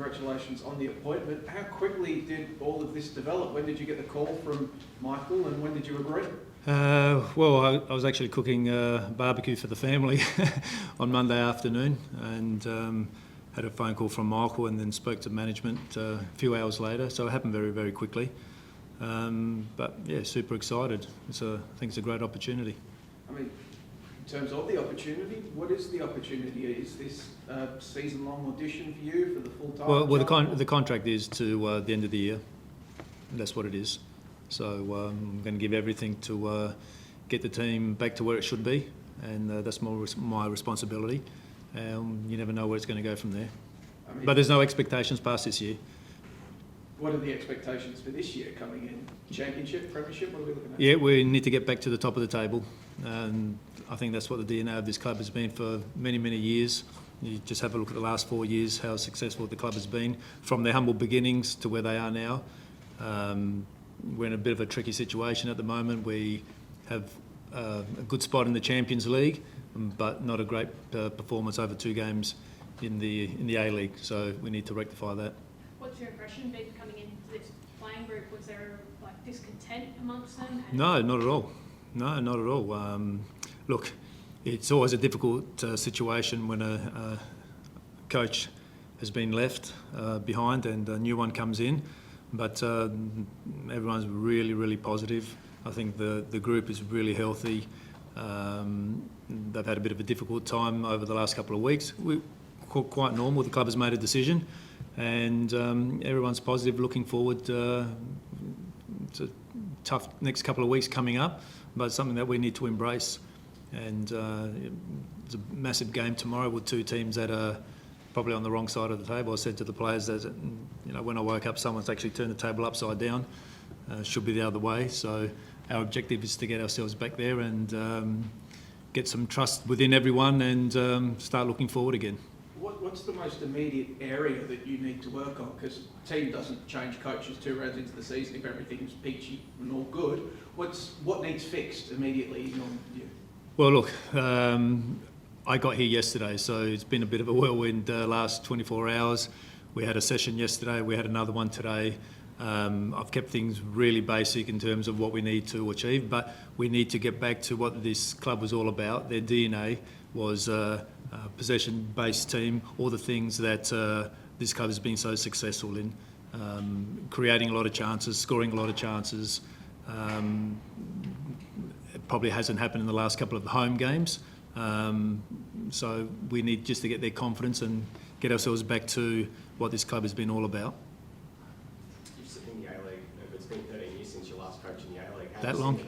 congratulations on the appointment. How quickly did all of this develop? When did you get the call from Michael and when did you agree? Well, I was actually cooking barbecue for the family on Monday afternoon and had a phone call from Michael and then spoke to management a few hours later. So it happened very, very quickly. But yeah, super excited. I think it's a great opportunity. I mean, in terms of the opportunity, what is the opportunity? Is this a season-long audition for you for the full-time Well, the contract is to the end of the year. That's what it is. So I'm going to give everything to get the team back to where it should be, and that's my responsibility. You never know where it's going to go from there. I mean, but there's no expectations past this year. What are the expectations for this year coming in? Championship, premiership, what are we looking at? Yeah, we need to get back to the top of the table. And I think that's what the DNA of this club has been for many, many years. You just have a look at the last 4 years, how successful the club has been, from their humble beginnings to where they are now. We're in a bit of a tricky situation at the moment. We have a good spot in the Champions League, but not a great performance over 2 games in the A-League. So we need to rectify that. What's your impression been coming into this playing group? Was there discontent amongst them? No, not at all. No, not at all. Look, it's always a difficult situation when a coach has been left behind and a new one comes in. But everyone's really, really positive. I think the group is really healthy. They've had a bit of a difficult time over the last couple of weeks. Quite normal. The club has made a decision, and everyone's positive, looking forward to a tough next couple of weeks coming up, but it's something that we need to embrace. And it's a massive game tomorrow with 2 teams that are probably on the wrong side of the table. I said to the players that, when I woke up, someone's actually turned the table upside down. Should be the other way. So our objective is to get ourselves back there and get some trust within everyone and start looking forward again. What's the most immediate area that you need to work on? Because the team doesn't change coaches 2 rounds into the season if everything's peachy and all good. What needs fixed immediately in your view? Well, look, I got here yesterday, so it's been a bit of a whirlwind last 24 hours. We had a session yesterday, we had another one today. I've kept things really basic in terms of what we need to achieve, but we need to get back to what this club was all about. Their DNA was a possession-based team, all the things that this club has been so successful in, creating a lot of chances, scoring a lot of chances. It probably hasn't happened in the last couple of home games. So we need just to get their confidence and get ourselves back to what this club has been all about. You've sitting in the A-League, it's been 13 years since your last coach in the A-League. That long?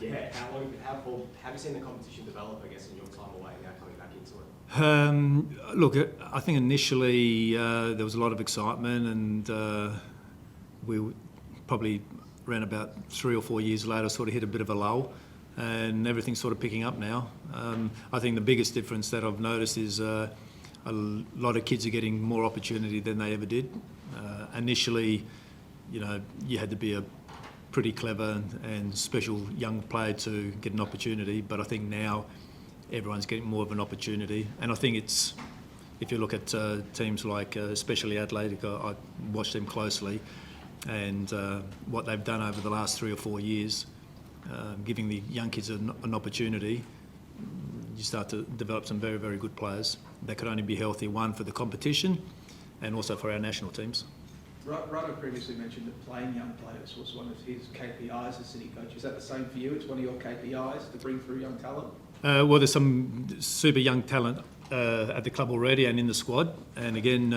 Yeah, how have you seen the competition develop, I guess, in your time away now coming back into it? Look, I think initially there was a lot of excitement and we probably around about 3 or 4 years later sort of hit a bit of a lull. And everything's sort of picking up now. I think the biggest difference that I've noticed is a lot of kids are getting more opportunity than they ever did. Initially, you had to be a pretty clever and special young player to get an opportunity, but I think now everyone's getting more of an opportunity. And I think it's, if you look at teams like especially Adelaide, I watch them closely, and what they've done over the last 3 or 4 years, giving the young kids an opportunity, you start to develop some very, very good players that could only be healthy, one, for the competition and also for our national teams. Rado previously mentioned that playing young players was one of his KPIs as City coach. Is that the same for you? It's one of your KPIs to bring through young talent? Well, there's some super young talent at the club already and in the squad. And again,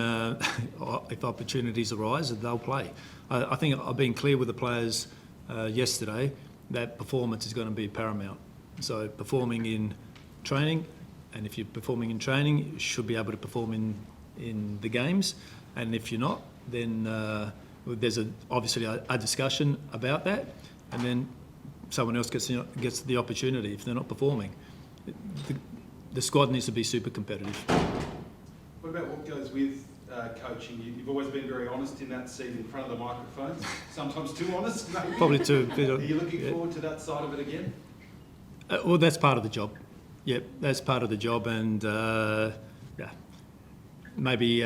if opportunities arise, they'll play. I think I've been clear with the players yesterday that performance is going to be paramount. So performing in training, and if you're performing in training, you should be able to perform in the games. And if you're not, then there's obviously a discussion about that, and then someone else gets the opportunity if they're not performing. The squad needs to be super competitive. What about what goes with coaching? You've always been very honest in that seat in front of the microphones, sometimes too honest, maybe. Probably too. Are you looking forward to that side of it again? Well, that's part of the job. Yep, that's part of the job, and probably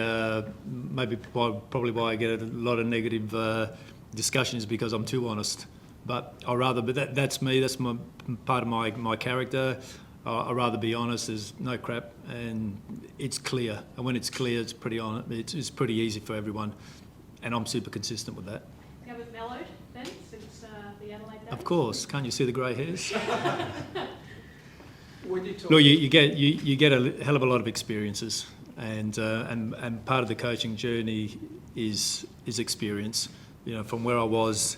why I get a lot of negative discussion is because I'm too honest. But that's me. That's part of my character. I'd rather be honest. There's no crap, and it's clear. And when it's clear, it's pretty it's pretty easy for everyone, and I'm super consistent with that. You haven't mellowed then since the Adelaide days? Of course, can't you see the grey hairs? When you talk, Look, you get a hell of a lot of experiences, and part of the coaching journey is experience. You know, from where I was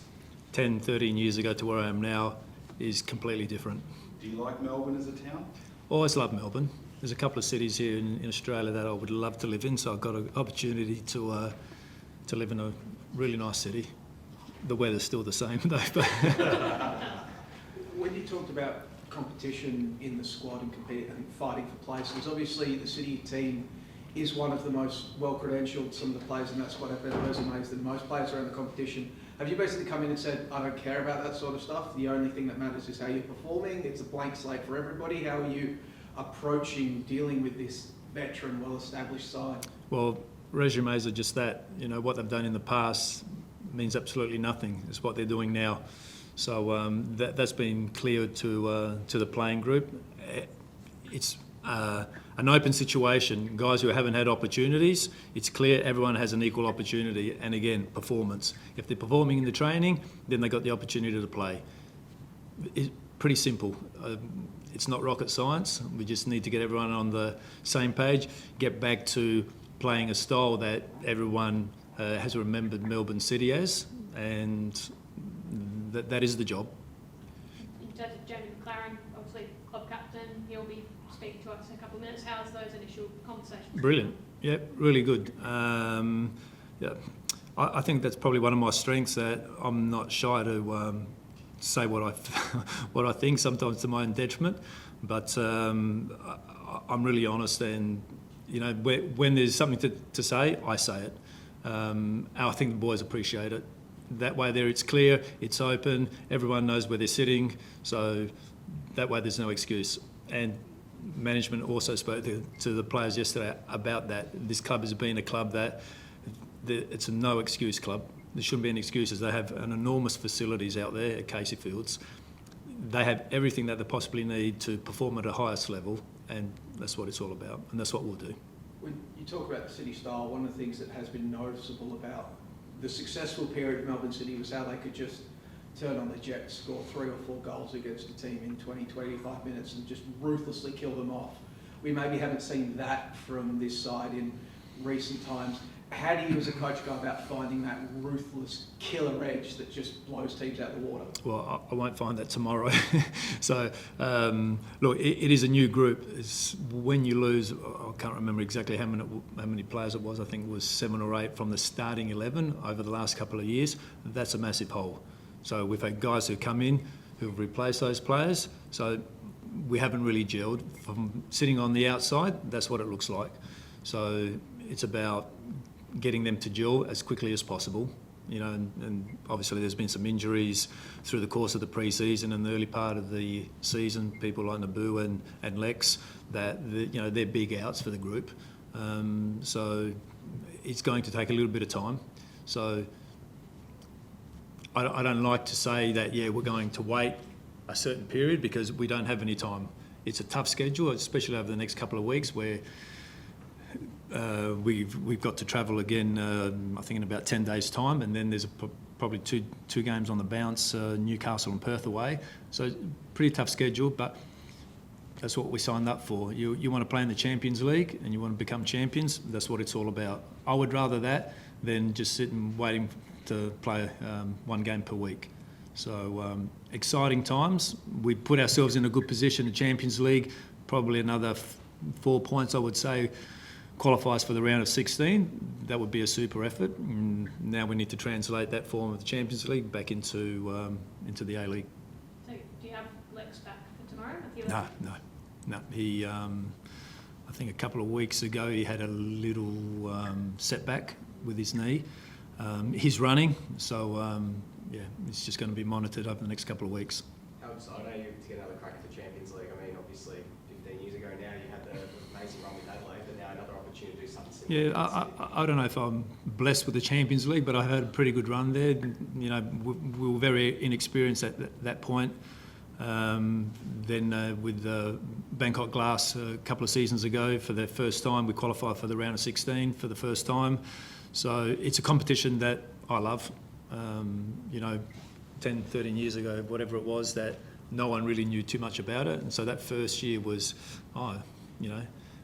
10, 13 years ago to where I am now is completely different. Do you like Melbourne as a town? Always love Melbourne. There's a couple of cities here in Australia that I would love to live in, so I've got an opportunity to live in a really nice city. The weather's still the same though. But when you talked about competition in the squad and fighting for places, obviously the City team is one of the most well-credentialed. Some of the players in that squad have better resumes than most players around the competition. Have you basically come in and said, I don't care about that sort of stuff, the only thing that matters is how you're performing, it's a blank slate for everybody? How are you approaching dealing with this veteran, well-established side? well, resumes are just that. You know, what they've done in the past means absolutely nothing. It's what they're doing now. So that's been cleared to the playing group. It's an open situation. Guys who haven't had opportunities, it's clear everyone has an equal opportunity. And again, performance. If they're performing in the training, then they got the opportunity to play. It's pretty simple. It's not rocket science. We just need to get everyone on the same page, get back to playing a style that everyone has remembered Melbourne City as, and that is the job. In terms of Jamie McLaren, obviously club captain, he'll be speaking to us in a couple of minutes. How's those initial conversations? Brilliant. Yeah, really good. Yeah, I think that's probably one of my strengths, that I'm not shy to say what I think, sometimes to my own detriment. But I'm really honest, and you know, when there's something to say, I say it. I think the boys appreciate it. That way there it's clear, it's open, everyone knows where they're sitting, so that way there's no excuse. And management also spoke to the players yesterday about that. This club has been a club that it's a no excuse club. There shouldn't be any excuses. They have an enormous facilities out there at Casey Fields. They have everything that they possibly need to perform at the highest level, and that's what it's all about, and that's what we'll do. When you talk about the City style, one of the things that has been noticeable about the successful period of Melbourne City was how they could just turn on the jets, score 3 or 4 goals against a team in 20, 25 minutes and just ruthlessly kill them off. We maybe haven't seen that from this side in recent times. How do you as a coach go about finding that ruthless killer edge that just blows teams out of the water? Well, I won't find that tomorrow. So, look, it is a new group. When you lose, I can't remember exactly how many players it was. I think it was 7 or 8 from the starting 11 over the last couple of years. That's a massive hole. So we've had guys who come in who've replaced those players. So we haven't really gelled. From sitting on the outside, that's what it looks like. So it's about getting them to gel as quickly as possible, you know, and obviously there's been some injuries through the course of the pre-season and the early part of the season, people like Naboo and Lex, that you know, they're big outs for the group. So it's going to take a little bit of time. So I don't like to say that, yeah, we're going to wait a certain period, because we don't have any time. It's a tough schedule, especially over the next couple of weeks, where we've got to travel again, I think in about 10 days' time, and then there's probably two games on the bounce, Newcastle and Perth away. So pretty tough schedule, but that's what we signed up for. You want to play in the Champions League and you want to become champions, that's what it's all about. I would rather that than just sitting waiting to play 1 game per week. So exciting times. We put ourselves in a good position in Champions League, probably another 4 points, I would say, qualifies for the round of 16. That would be a super effort. And now we need to translate that form of the Champions League back into the A-League. So do you have Lex back for tomorrow? No. He, I think a couple of weeks ago, he had a little setback with his knee. He's running, so yeah, it's just going to be monitored over the next couple of weeks. How excited are you to get another crack at the Champions League? I mean, obviously, 15 years ago now, you had the amazing run with Adelaide, but now another opportunity to do something Yeah, I don't know if I'm blessed with the Champions League, but I had a pretty good run there. You know, we were very inexperienced at that point. Then with Bangkok Glass a couple of seasons ago, for the first time, we qualified for the round of 16 for the first time. So it's a competition that I love. You know, 10, 13 years ago, whatever it was, that no one really knew too much about it. And so that first year was, you know,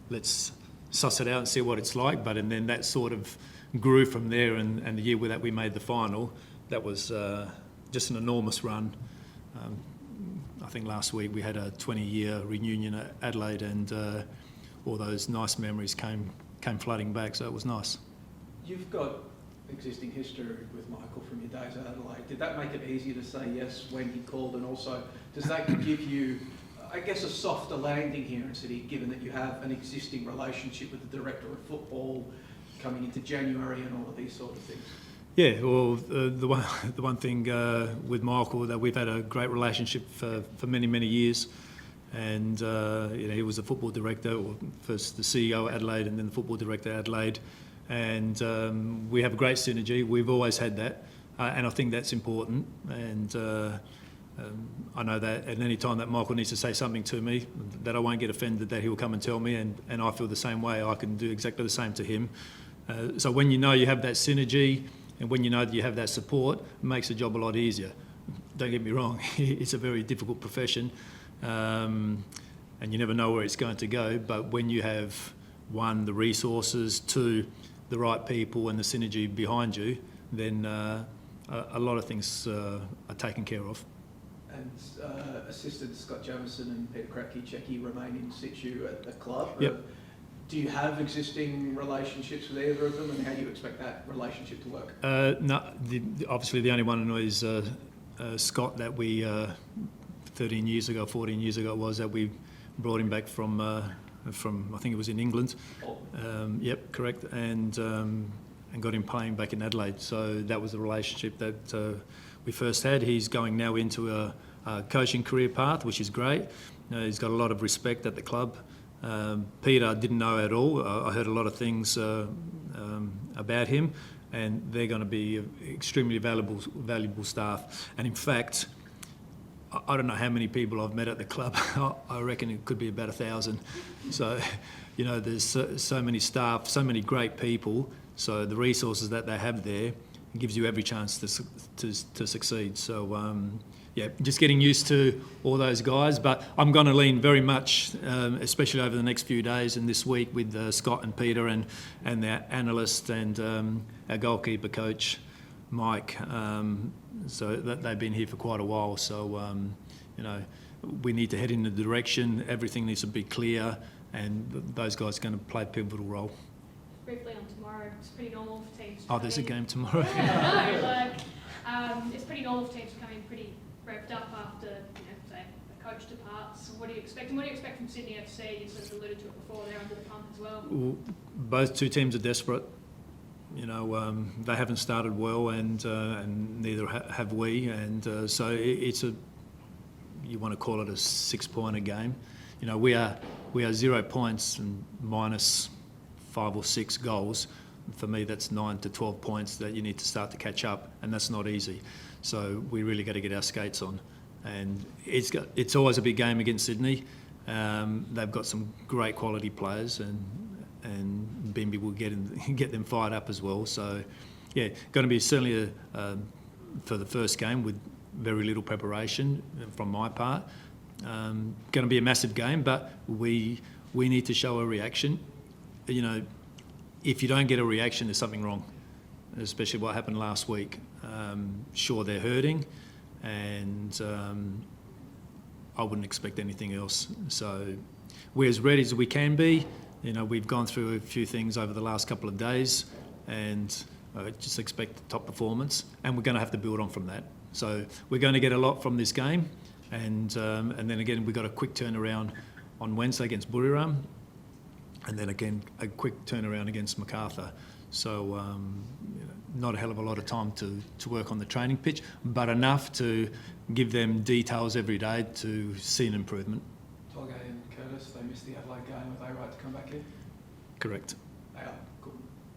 let's suss it out and see what it's like. But and then that sort of grew from there. And the year that we made the final, that was just an enormous run. I think last week we had a 20-year reunion at Adelaide, and all those nice memories came flooding back. So it was nice. You've got existing history with Michael from your days at Adelaide. Did that make it easier to say yes when he called, and also does that give you, I guess, a softer landing here in Sydney, given that you have an existing relationship with the director of football coming into January and all of these sort of things? Yeah, well, the one thing with Michael, that we've had a great relationship for many, many years. And you know, he was the football director, or first the CEO at Adelaide and then the football director at Adelaide. And we have a great synergy. We've always had that. And I think that's important. And I know that at any time that Michael needs to say something to me, that I won't get offended, that he'll come and tell me. And I feel the same way. I can do exactly the same to him. So when you know you have that synergy, and when you know that you have that support, it makes the job a lot easier. Don't get me wrong, it's a very difficult profession, and you never know where it's going to go. But when you have, one, the resources, two, the right people and the synergy behind you, then a lot of things are taken care of. And assistants Scott Jamieson and Peter Kratky remain in situ at the club. Yep. Do you have existing relationships with either of them, and how do you expect that relationship to work? No, obviously the only one is Scott, that we 14 years ago it was, that we brought him back from I think it was in England. Oh. Yep, correct, and got him playing back in Adelaide. So that was the relationship that we first had. He's going now into a coaching career path, which is great. He's got a lot of respect at the club. Peter didn't know at all. I heard a lot of things about him, and they're going to be extremely valuable staff. And in fact, I don't know how many people I've met at the club. I reckon it could be about 1,000. So, you know, there's so many staff, so many great people. So the resources that they have there gives you every chance to succeed. So, yeah, just getting used to all those guys. But I'm going to lean very much, especially over the next few days and this week, with Scott and Peter and their analyst and our goalkeeper coach, Mike. So that they've been here for quite a while. So, you know, we need to head in the direction. Everything needs to be clear, and those guys are going to play a pivotal role. Briefly on tomorrow, it's pretty normal for teams to Oh, there's a game tomorrow. It's pretty normal for teams to come in pretty revved up after, say, a coach departs. What do you expect? And what do you expect from Sydney FC? You sort of alluded to it before, they're under the pump as well. Both two teams are desperate. You know, they haven't started well, and neither have we. And so it's you want to call it a 6-pointer game. You know, we are 0 points and minus 5 or 6 goals. For me, that's 9 to 12 points that you need to start to catch up, and that's not easy. So we really got to get our skates on. And it's always a big game against Sydney. They've got some great quality players, and Bimby will get them fired up as well. So, yeah, going to be certainly for the first game with very little preparation from my part. Going to be a massive game, but we need to show a reaction. You know, if you don't get a reaction, there's something wrong, especially what happened last week. Sure, they're hurting, and I wouldn't expect anything else. So we're as ready as we can be. You know, we've gone through a few things over the last couple of days, and just expect top performance, and we're going to have to build on from that. So we're going to get a lot from this game, and then again we've got a quick turnaround on Wednesday against Buriram, and then again a quick turnaround against Macarthur. So you know, not a hell of a lot of time to work on the training pitch, but enough to give them details every day to see an improvement. Tolgay and Curtis, they missed the Adelaide game. Are they right to come back in? Correct.